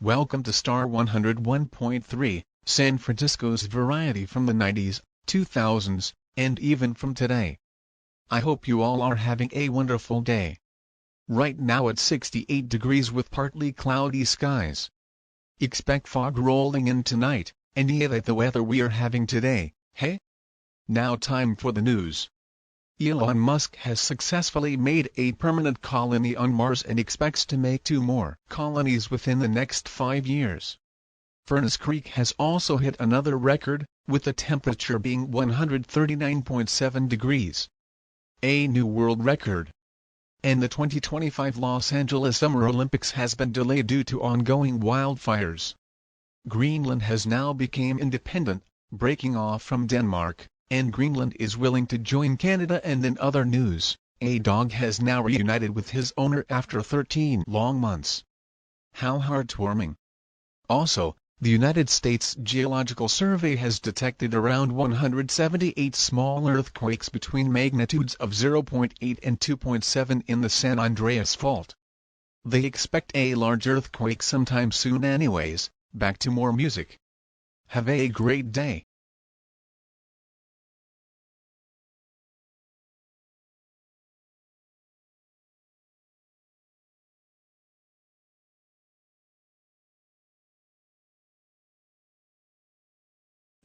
Welcome to Star 101.3, San Francisco's variety from the 90s, 2000s, and even from today. I hope you all are having a wonderful day. Right now it's 68 degrees with partly cloudy skies. Expect fog rolling in tonight, and yeah, that's the weather we are having today, hey? Now time for the news. Elon Musk has successfully made a permanent colony on Mars and expects to make 2 more colonies within the next 5 years. Furnace Creek has also hit another record, with the temperature being 139.7 degrees. A new world record. And the 2025 Los Angeles Summer Olympics has been delayed due to ongoing wildfires. Greenland has now become independent, breaking off from Denmark, and Greenland is willing to join Canada. And in other news, a dog has now reunited with his owner after 13 long months. How heartwarming. Also, the United States Geological Survey has detected around 178 small earthquakes between magnitudes of 0.8 and 2.7 in the San Andreas Fault. They expect a large earthquake sometime soon anyways. Back to more music. Have a great day.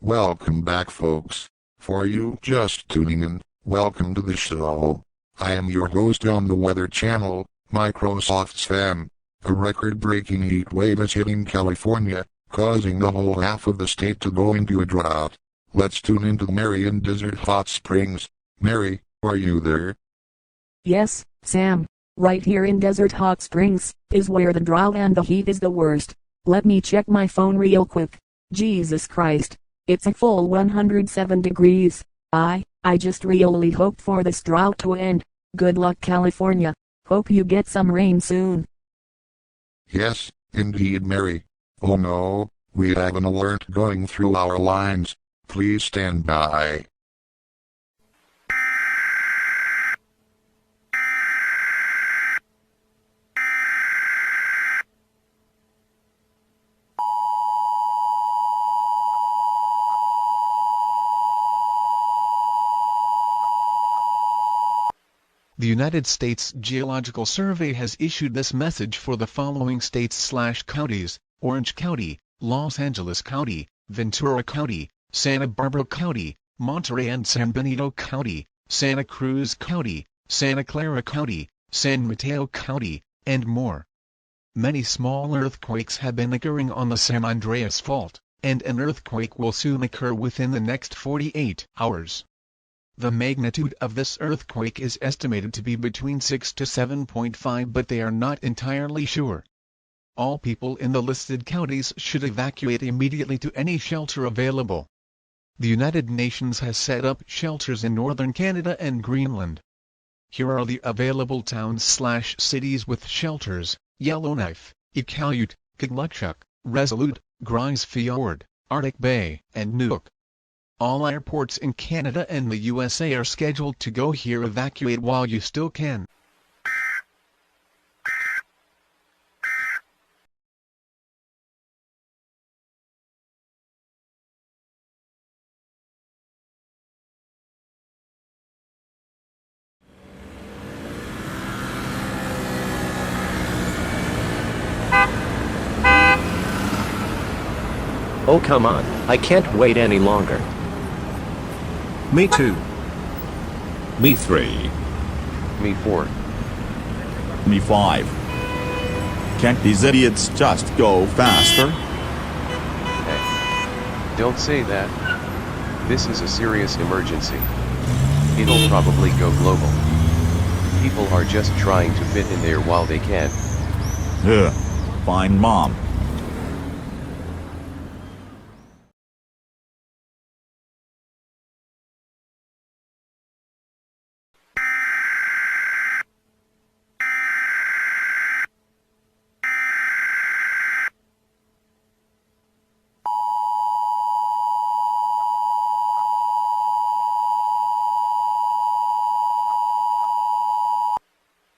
Welcome back, folks. For you just tuning in, welcome to the show. I am your host on the Weather Channel, Microsoft's fan. A record-breaking heat wave is hitting California, causing the whole half of the state to go into a drought. Let's tune into Mary in Desert Hot Springs. Mary, are you there? Yes, Sam. Right here in Desert Hot Springs is where the drought and the heat is the worst. Let me check my phone real quick. Jesus Christ. It's a full 107 degrees. I just really hope for this drought to end. Good luck, California. Hope you get some rain soon. Yes, indeed, Mary. Oh no, we have an alert going through our lines. Please stand by. The United States Geological Survey has issued this message for the following states/counties: Orange County, Los Angeles County, Ventura County, Santa Barbara County, Monterey and San Benito County, Santa Cruz County, Santa Clara County, San Mateo County, and more. Many small earthquakes have been occurring on the San Andreas Fault, and an earthquake will soon occur within the next 48 hours. The magnitude of this earthquake is estimated to be between 6 to 7.5, but they are not entirely sure. All people in the listed counties should evacuate immediately to any shelter available. The United Nations has set up shelters in northern Canada and Greenland. Here are the available towns/cities with shelters: Yellowknife, Iqaluit, Kuglukshuk, Resolute, Grise Fiord, Arctic Bay, and Nuuk. All airports in Canada and the USA are scheduled to go here. Evacuate while you still can. Oh come on, I can't wait any longer. Me 2. Me 3. Me 4. Me 5. Can't these idiots just go faster? Hey, don't say that. This is a serious emergency. It'll probably go global. People are just trying to fit in there while they can. Ugh. Fine, Mom.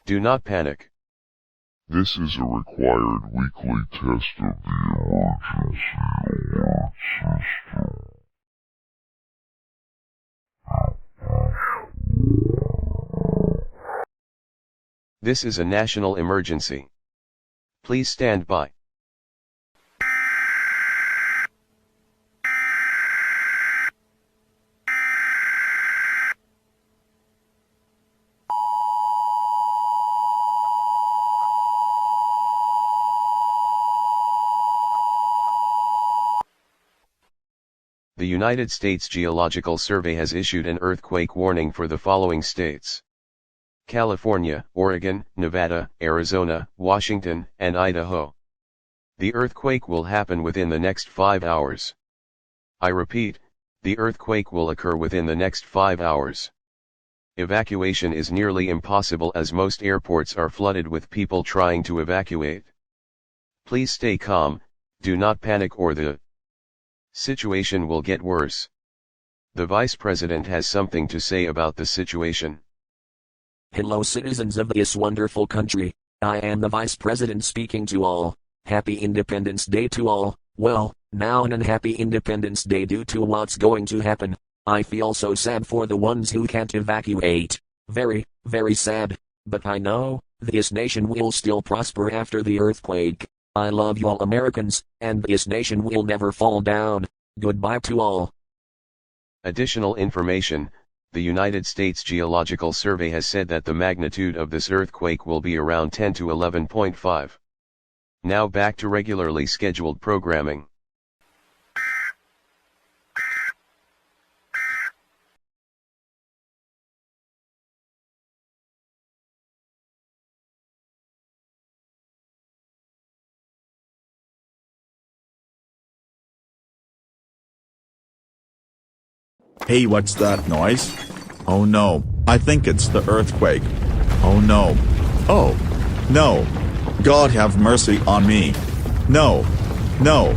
Do not panic. This is a required weekly test of the emergency alert system. This is a national emergency. Please stand by. The United States Geological Survey has issued an earthquake warning for the following states: California, Oregon, Nevada, Arizona, Washington, and Idaho. The earthquake will happen within the next 5 hours. I repeat, the earthquake will occur within the next 5 hours. Evacuation is nearly impossible as most airports are flooded with people trying to evacuate. Please stay calm, do not panic or the situation will get worse. The Vice President has something to say about the situation. Hello citizens of this wonderful country, I am the Vice President speaking to all. Happy Independence Day to all. Well, now an unhappy Independence Day due to what's going to happen. I feel so sad for the ones who can't evacuate. Very, very sad. But I know, this nation will still prosper after the earthquake. I love you all Americans, and this nation will never fall down. Goodbye to all. Additional information: the United States Geological Survey has said that the magnitude of this earthquake will be around 10 to 11.5. Now back to regularly scheduled programming. Hey, what's that noise? Oh no, I think it's the earthquake. Oh no. Oh, no. God have mercy on me. No. No.